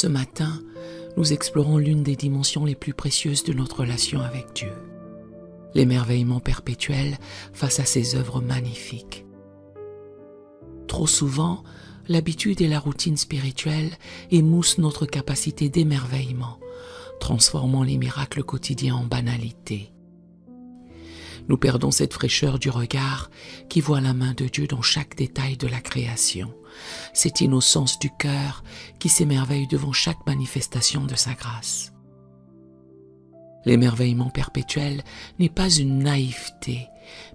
Ce matin, nous explorons l'une des dimensions les plus précieuses de notre relation avec Dieu. L'émerveillement perpétuel face à ses œuvres magnifiques. Trop souvent, l'habitude et la routine spirituelle émoussent notre capacité d'émerveillement, transformant les miracles quotidiens en banalité. Nous perdons cette fraîcheur du regard qui voit la main de Dieu dans chaque détail de la création, cette innocence du cœur qui s'émerveille devant chaque manifestation de sa grâce. L'émerveillement perpétuel n'est pas une naïveté,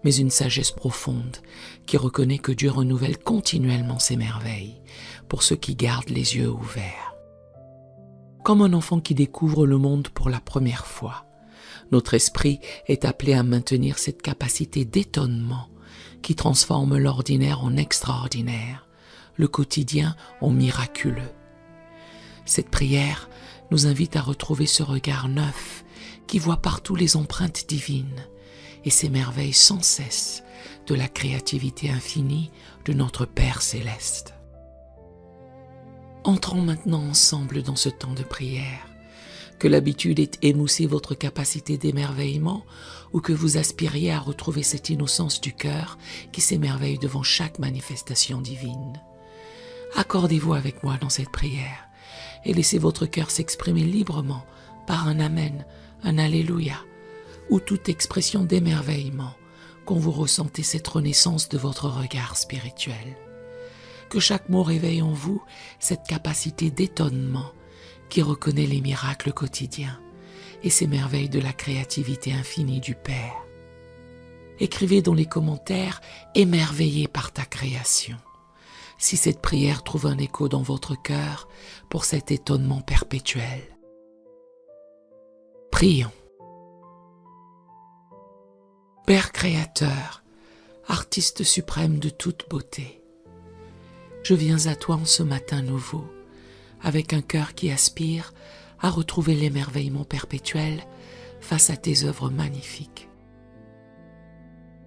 mais une sagesse profonde qui reconnaît que Dieu renouvelle continuellement ses merveilles pour ceux qui gardent les yeux ouverts. Comme un enfant qui découvre le monde pour la première fois, notre esprit est appelé à maintenir cette capacité d'étonnement qui transforme l'ordinaire en extraordinaire, le quotidien en miraculeux. Cette prière nous invite à retrouver ce regard neuf qui voit partout les empreintes divines et s'émerveille sans cesse de la créativité infinie de notre Père céleste. Entrons maintenant ensemble dans ce temps de prière. Que l'habitude ait émoussé votre capacité d'émerveillement ou que vous aspiriez à retrouver cette innocence du cœur qui s'émerveille devant chaque manifestation divine. Accordez-vous avec moi dans cette prière et laissez votre cœur s'exprimer librement par un Amen, un Alléluia ou toute expression d'émerveillement quand vous ressentez cette renaissance de votre regard spirituel. Que chaque mot réveille en vous cette capacité d'étonnement qui reconnaît les miracles quotidiens et s'émerveille de la créativité infinie du Père. Écrivez dans les commentaires « Émerveillé par ta création » si cette prière trouve un écho dans votre cœur pour cet étonnement perpétuel. Prions. Père créateur, artiste suprême de toute beauté, je viens à toi en ce matin nouveau, avec un cœur qui aspire à retrouver l'émerveillement perpétuel face à tes œuvres magnifiques.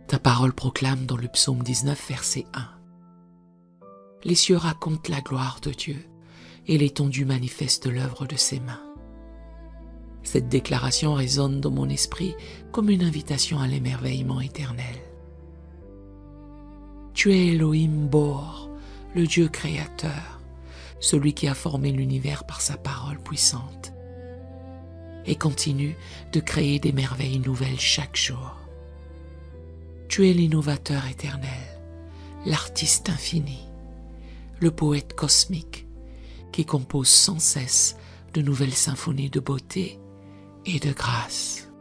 Ta parole proclame dans le psaume 19, verset 1. Les cieux racontent la gloire de Dieu et l'étendue manifeste l'œuvre de ses mains. Cette déclaration résonne dans mon esprit comme une invitation à l'émerveillement éternel. Tu es Elohim Bor, le Dieu créateur, celui qui a formé l'univers par sa parole puissante et continue de créer des merveilles nouvelles chaque jour. Tu es l'innovateur éternel, l'artiste infini, le poète cosmique qui compose sans cesse de nouvelles symphonies de beauté et de grâce.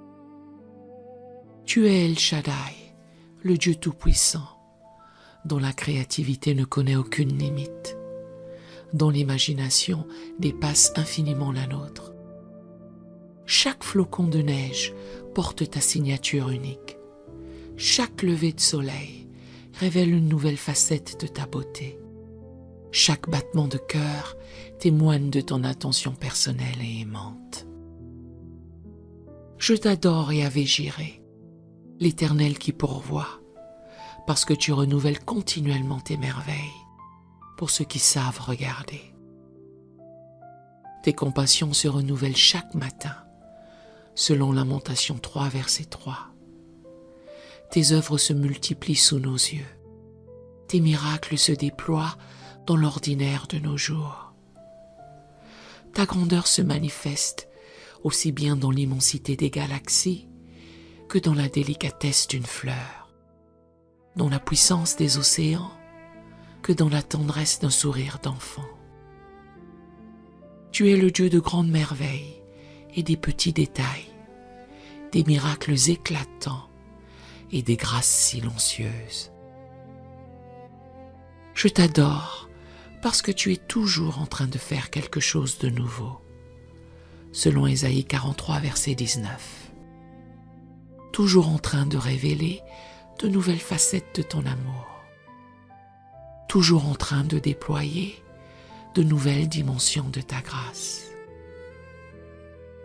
Tu es El Shaddai, le Dieu tout-puissant, dont la créativité ne connaît aucune limite, dont l'imagination dépasse infiniment la nôtre. Chaque flocon de neige porte ta signature unique. Chaque lever de soleil révèle une nouvelle facette de ta beauté. Chaque battement de cœur témoigne de ton attention personnelle et aimante. Je t'adore Yahvé Jireh, l'Éternel qui pourvoit, parce que tu renouvelles continuellement tes merveilles pour ceux qui savent regarder. Tes compassions se renouvellent chaque matin, selon Lamentation 3, verset 3. Tes œuvres se multiplient sous nos yeux. Tes miracles se déploient dans l'ordinaire de nos jours. Ta grandeur se manifeste aussi bien dans l'immensité des galaxies que dans la délicatesse d'une fleur, dans la puissance des océans que dans la tendresse d'un sourire d'enfant. Tu es le Dieu de grandes merveilles et des petits détails, des miracles éclatants et des grâces silencieuses. Je t'adore parce que tu es toujours en train de faire quelque chose de nouveau, selon Ésaïe 43, verset 19. Toujours en train de révéler de nouvelles facettes de ton amour. Toujours en train de déployer de nouvelles dimensions de ta grâce.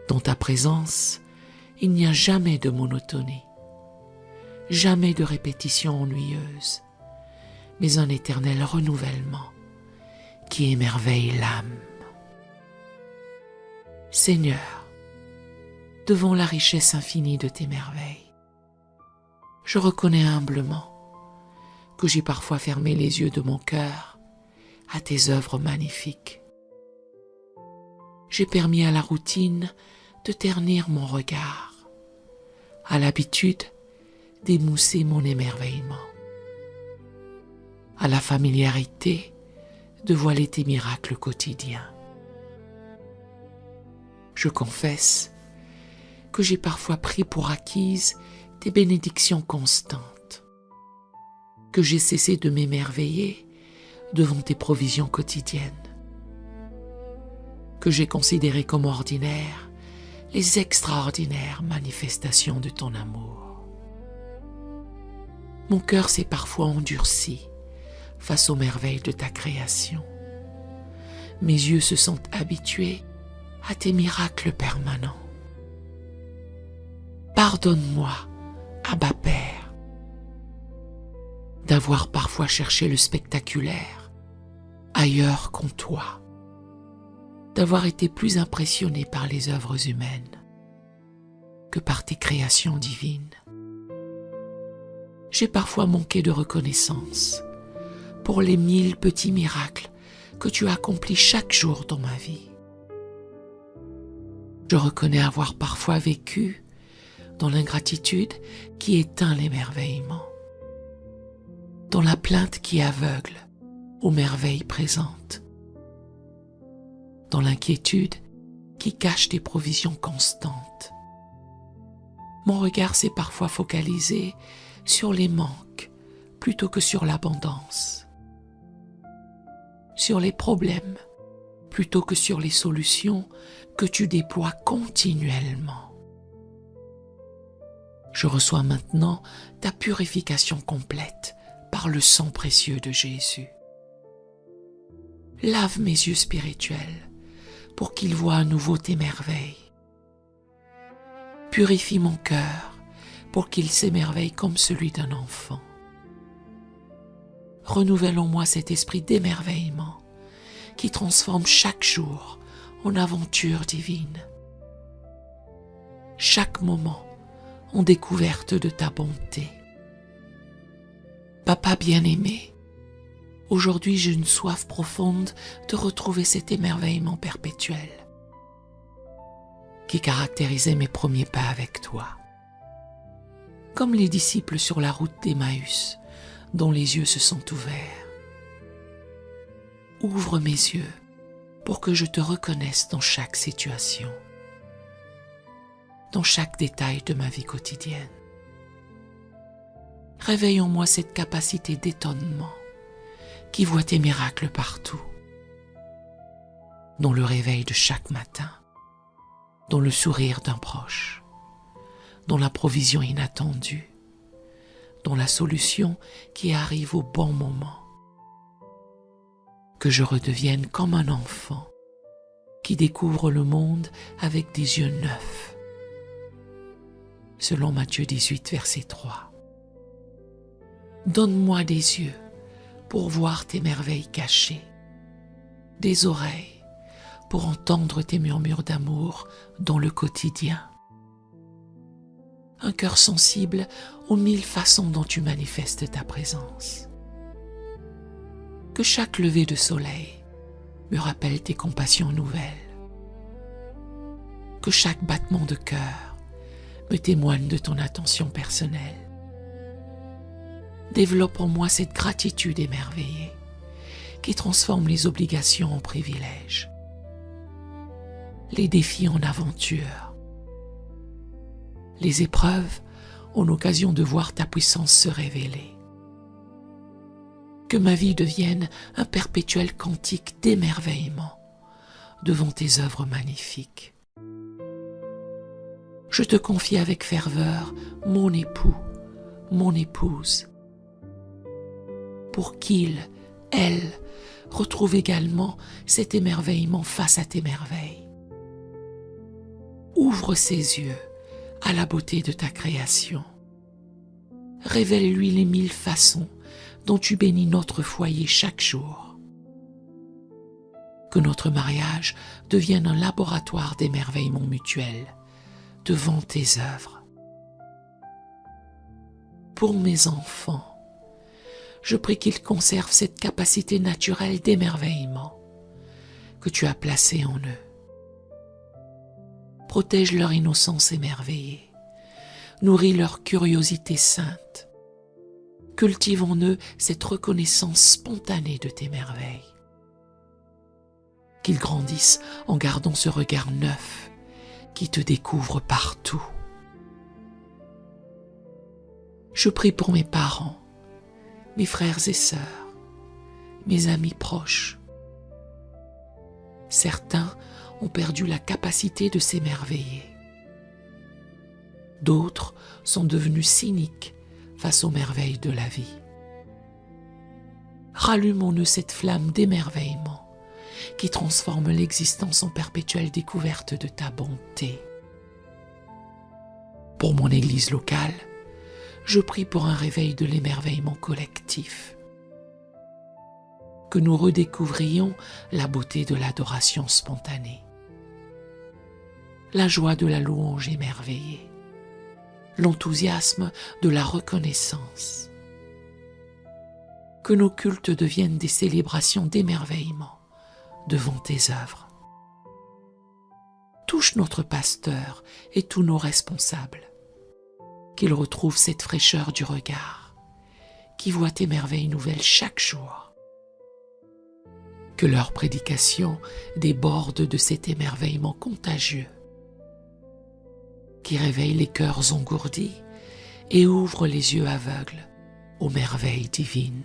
Dans ta présence, il n'y a jamais de monotonie, jamais de répétition ennuyeuse, mais un éternel renouvellement qui émerveille l'âme. Seigneur, devant la richesse infinie de tes merveilles, je reconnais humblement que j'ai parfois fermé les yeux de mon cœur à tes œuvres magnifiques. J'ai permis à la routine de ternir mon regard, à l'habitude d'émousser mon émerveillement, à la familiarité de voiler tes miracles quotidiens. Je confesse que j'ai parfois pris pour acquises tes bénédictions constantes, que j'ai cessé de m'émerveiller devant tes provisions quotidiennes, que j'ai considéré comme ordinaires les extraordinaires manifestations de ton amour. Mon cœur s'est parfois endurci face aux merveilles de ta création. Mes yeux se sont habitués à tes miracles permanents. Pardonne-moi, Abba Père, d'avoir parfois cherché le spectaculaire ailleurs qu'en toi, d'avoir été plus impressionné par les œuvres humaines que par tes créations divines. J'ai parfois manqué de reconnaissance pour les 1000 petits miracles que tu as accomplis chaque jour dans ma vie. Je reconnais avoir parfois vécu dans l'ingratitude qui éteint l'émerveillement, dans la plainte qui aveugle aux merveilles présentes, dans l'inquiétude qui cache tes provisions constantes. Mon regard s'est parfois focalisé sur les manques plutôt que sur l'abondance, sur les problèmes plutôt que sur les solutions que tu déploies continuellement. Je reçois maintenant ta purification complète par le sang précieux de Jésus. Lave mes yeux spirituels pour qu'ils voient à nouveau tes merveilles. Purifie mon cœur pour qu'il s'émerveille comme celui d'un enfant. Renouvelle en moi cet esprit d'émerveillement qui transforme chaque jour en aventure divine, chaque moment en découverte de ta bonté. Papa bien-aimé, aujourd'hui j'ai une soif profonde de retrouver cet émerveillement perpétuel qui caractérisait mes premiers pas avec toi. Comme les disciples sur la route d'Emmaüs, dont les yeux se sont ouverts. Ouvre mes yeux pour que je te reconnaisse dans chaque situation, dans chaque détail de ma vie quotidienne. Réveille en moi cette capacité d'étonnement qui voit tes miracles partout, dans le réveil de chaque matin, dans le sourire d'un proche, dans la provision inattendue, dans la solution qui arrive au bon moment. Que je redevienne comme un enfant qui découvre le monde avec des yeux neufs. Selon Matthieu 18, verset 3. Donne-moi des yeux pour voir tes merveilles cachées, des oreilles pour entendre tes murmures d'amour dans le quotidien, un cœur sensible aux 1000 façons dont tu manifestes ta présence. Que chaque lever de soleil me rappelle tes compassions nouvelles. Que chaque battement de cœur me témoigne de ton attention personnelle. Développe en moi cette gratitude émerveillée qui transforme les obligations en privilèges, les défis en aventures, les épreuves en occasion de voir ta puissance se révéler. Que ma vie devienne un perpétuel cantique d'émerveillement devant tes œuvres magnifiques. Je te confie avec ferveur mon époux, mon épouse, pour qu'il, elle, retrouve également cet émerveillement face à tes merveilles. Ouvre ses yeux à la beauté de ta création. Révèle-lui les 1000 façons dont tu bénis notre foyer chaque jour. Que notre mariage devienne un laboratoire d'émerveillement mutuel devant tes œuvres. Pour mes enfants, je prie qu'ils conservent cette capacité naturelle d'émerveillement que tu as placée en eux. Protège leur innocence émerveillée, nourris leur curiosité sainte, cultive en eux cette reconnaissance spontanée de tes merveilles. Qu'ils grandissent en gardant ce regard neuf qui te découvre partout. Je prie pour mes parents, mes frères et sœurs, mes amis proches. Certains ont perdu la capacité de s'émerveiller. D'autres sont devenus cyniques face aux merveilles de la vie. Rallume en eux cette flamme d'émerveillement qui transforme l'existence en perpétuelle découverte de ta bonté. Pour mon Église locale, je prie pour un réveil de l'émerveillement collectif. Que nous redécouvrions la beauté de l'adoration spontanée, la joie de la louange émerveillée, l'enthousiasme de la reconnaissance. Que nos cultes deviennent des célébrations d'émerveillement devant tes œuvres. Touche notre pasteur et tous nos responsables, qu'ils retrouvent cette fraîcheur du regard, qui voient tes merveilles nouvelles chaque jour. Que leur prédication déborde de cet émerveillement contagieux, qui réveille les cœurs engourdis et ouvre les yeux aveugles aux merveilles divines.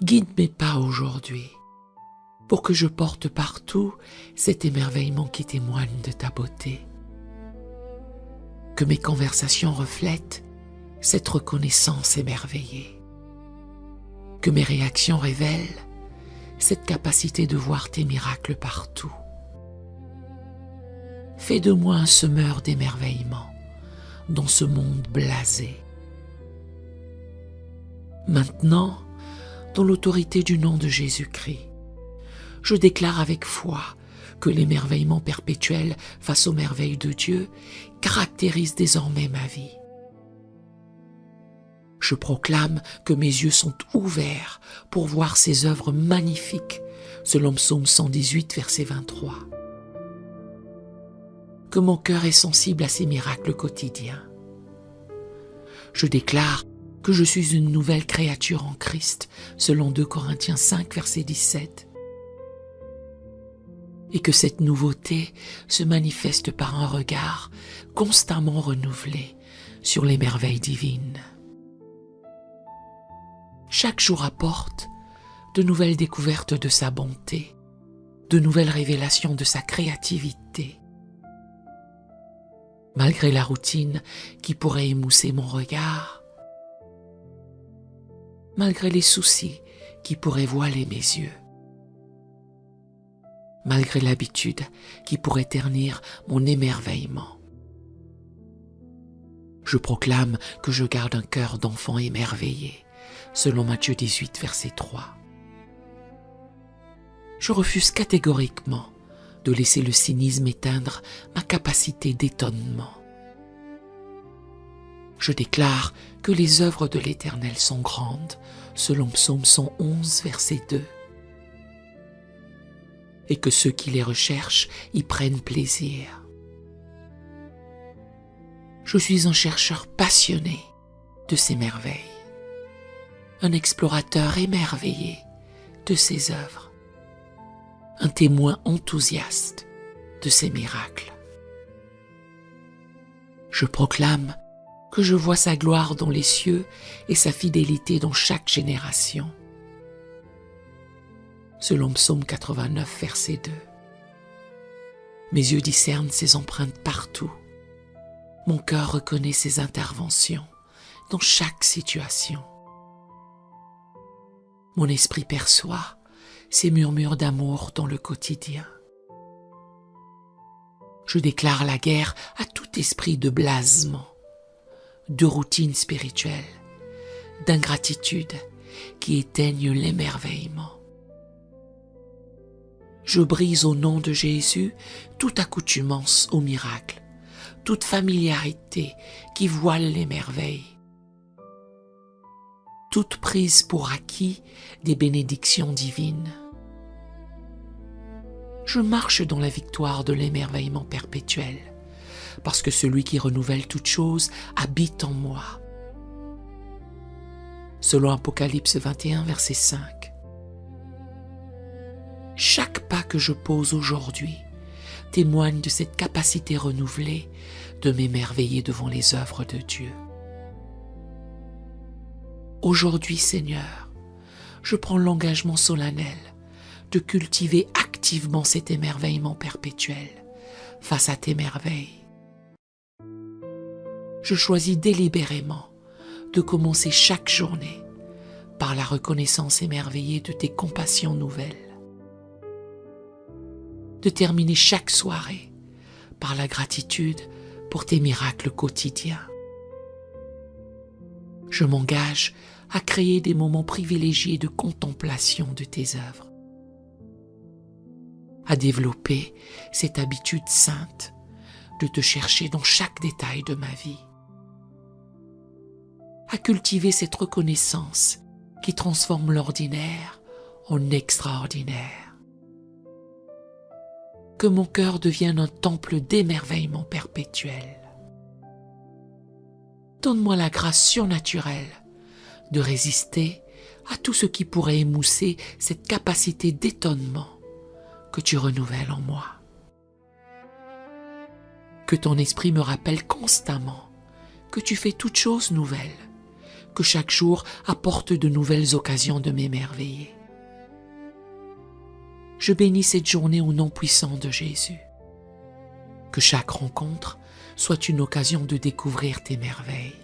Guide mes pas aujourd'hui, pour que je porte partout cet émerveillement qui témoigne de ta beauté. Que mes conversations reflètent cette reconnaissance émerveillée. Que mes réactions révèlent cette capacité de voir tes miracles partout. Fais de moi un semeur d'émerveillement dans ce monde blasé. Maintenant, dans l'autorité du nom de Jésus-Christ, je déclare avec foi que l'émerveillement perpétuel face aux merveilles de Dieu caractérise désormais ma vie. Je proclame que mes yeux sont ouverts pour voir ses œuvres magnifiques, selon Psaume 118, verset 23. Que mon cœur est sensible à ces miracles quotidiens. Je déclare que je suis une nouvelle créature en Christ, selon 2 Corinthiens 5, verset 17. Et que cette nouveauté se manifeste par un regard constamment renouvelé sur les merveilles divines. Chaque jour apporte de nouvelles découvertes de sa bonté, de nouvelles révélations de sa créativité. Malgré la routine qui pourrait émousser mon regard, malgré les soucis qui pourraient voiler mes yeux, malgré l'habitude qui pourrait ternir mon émerveillement. Je proclame que je garde un cœur d'enfant émerveillé, selon Matthieu 18, verset 3. Je refuse catégoriquement de laisser le cynisme éteindre ma capacité d'étonnement. Je déclare que les œuvres de l'Éternel sont grandes, selon Psaume 111, verset 2, et que ceux qui les recherchent y prennent plaisir. Je suis un chercheur passionné de ces merveilles, un explorateur émerveillé de ses œuvres, un témoin enthousiaste de ses miracles. Je proclame que je vois sa gloire dans les cieux et sa fidélité dans chaque génération. Selon Psaume 89, verset 2. Mes yeux discernent ses empreintes partout. Mon cœur reconnaît ses interventions dans chaque situation. Mon esprit perçoit ses murmures d'amour dans le quotidien. Je déclare la guerre à tout esprit de blasement, de routine spirituelle, d'ingratitude qui éteignent l'émerveillement. Je brise au nom de Jésus toute accoutumance au miracle, toute familiarité qui voile les merveilles, toute prise pour acquis des bénédictions divines. Je marche dans la victoire de l'émerveillement perpétuel, parce que celui qui renouvelle toutes choses habite en moi. Selon Apocalypse 21, verset 5. Chaque pas que je pose aujourd'hui témoigne de cette capacité renouvelée de m'émerveiller devant les œuvres de Dieu. Aujourd'hui, Seigneur, je prends l'engagement solennel de cultiver activement cet émerveillement perpétuel face à tes merveilles. Je choisis délibérément de commencer chaque journée par la reconnaissance émerveillée de tes compassions nouvelles, de terminer chaque soirée par la gratitude pour tes miracles quotidiens. Je m'engage à créer des moments privilégiés de contemplation de tes œuvres, à développer cette habitude sainte de te chercher dans chaque détail de ma vie, à cultiver cette reconnaissance qui transforme l'ordinaire en extraordinaire. Que mon cœur devienne un temple d'émerveillement perpétuel. Donne-moi la grâce surnaturelle de résister à tout ce qui pourrait émousser cette capacité d'étonnement que tu renouvelles en moi. Que ton esprit me rappelle constamment que tu fais toutes choses nouvelles, que chaque jour apporte de nouvelles occasions de m'émerveiller. Je bénis cette journée au nom puissant de Jésus. Que chaque rencontre soit une occasion de découvrir tes merveilles.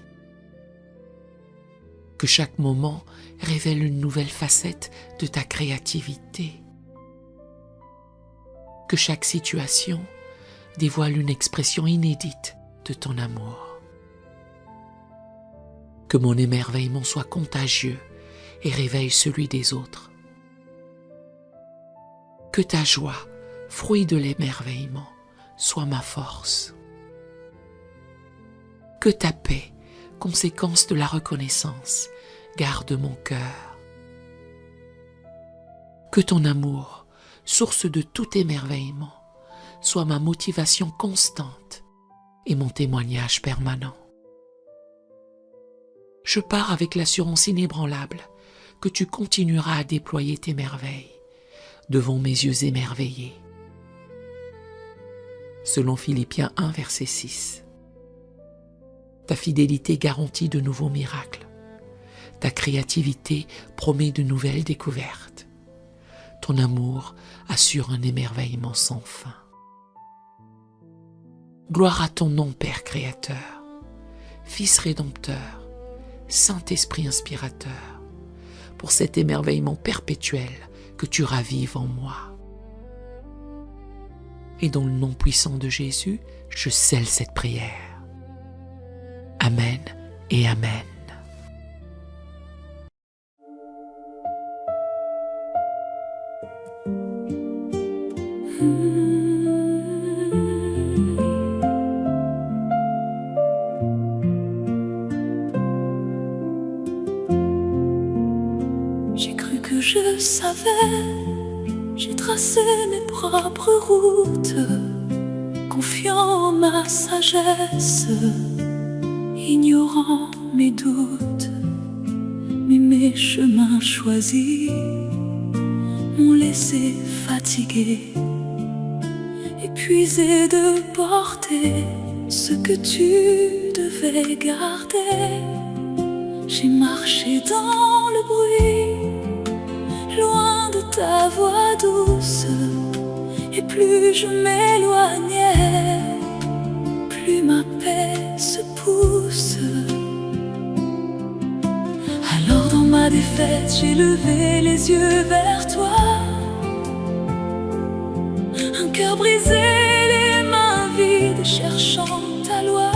Que chaque moment révèle une nouvelle facette de ta créativité. Que chaque situation dévoile une expression inédite de ton amour. Que mon émerveillement soit contagieux et réveille celui des autres. Que ta joie, fruit de l'émerveillement, soit ma force. Que ta paix, conséquence de la reconnaissance, garde mon cœur. Que ton amour, source de tout émerveillement, soit ma motivation constante et mon témoignage permanent. Je pars avec l'assurance inébranlable que tu continueras à déployer tes merveilles devant mes yeux émerveillés. Selon Philippiens 1, verset 6. Ta fidélité garantit de nouveaux miracles. Ta créativité promet de nouvelles découvertes. Ton amour assure un émerveillement sans fin. Gloire à ton nom, Père créateur, Fils rédempteur, Saint-Esprit inspirateur, pour cet émerveillement perpétuel que tu ravives en moi. Et dans le nom puissant de Jésus, je scelle cette prière. Amen et Amen. J'ai cru que je savais, j'ai tracé mes propres routes, confiant en ma sagesse, ignorant mes doutes. Mais mes chemins choisis m'ont laissé fatigué, épuisé de porter ce que tu devais garder. J'ai marché dans le bruit, loin de ta voix douce, et plus je m'éloignais, plus ma paix se pousse. Alors dans ma défaite, j'ai levé les yeux vers toi, un cœur brisé, les mains vides, cherchant ta loi.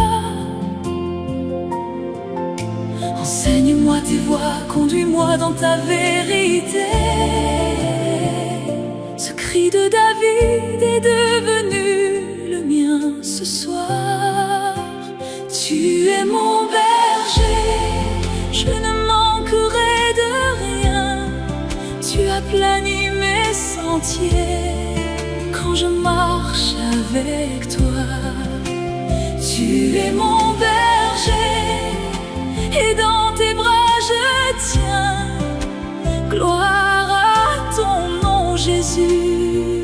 Enseigne-moi tes voies, conduis-moi dans ta vérité. Ce cri l'esprit de David est devenu le mien ce soir. Tu es mon berger, je ne manquerai de rien. Tu aplanis mes sentiers quand je marche avec toi. Tu es mon berger et dans tes bras je tiens. Gloire à ton nom, Jésus.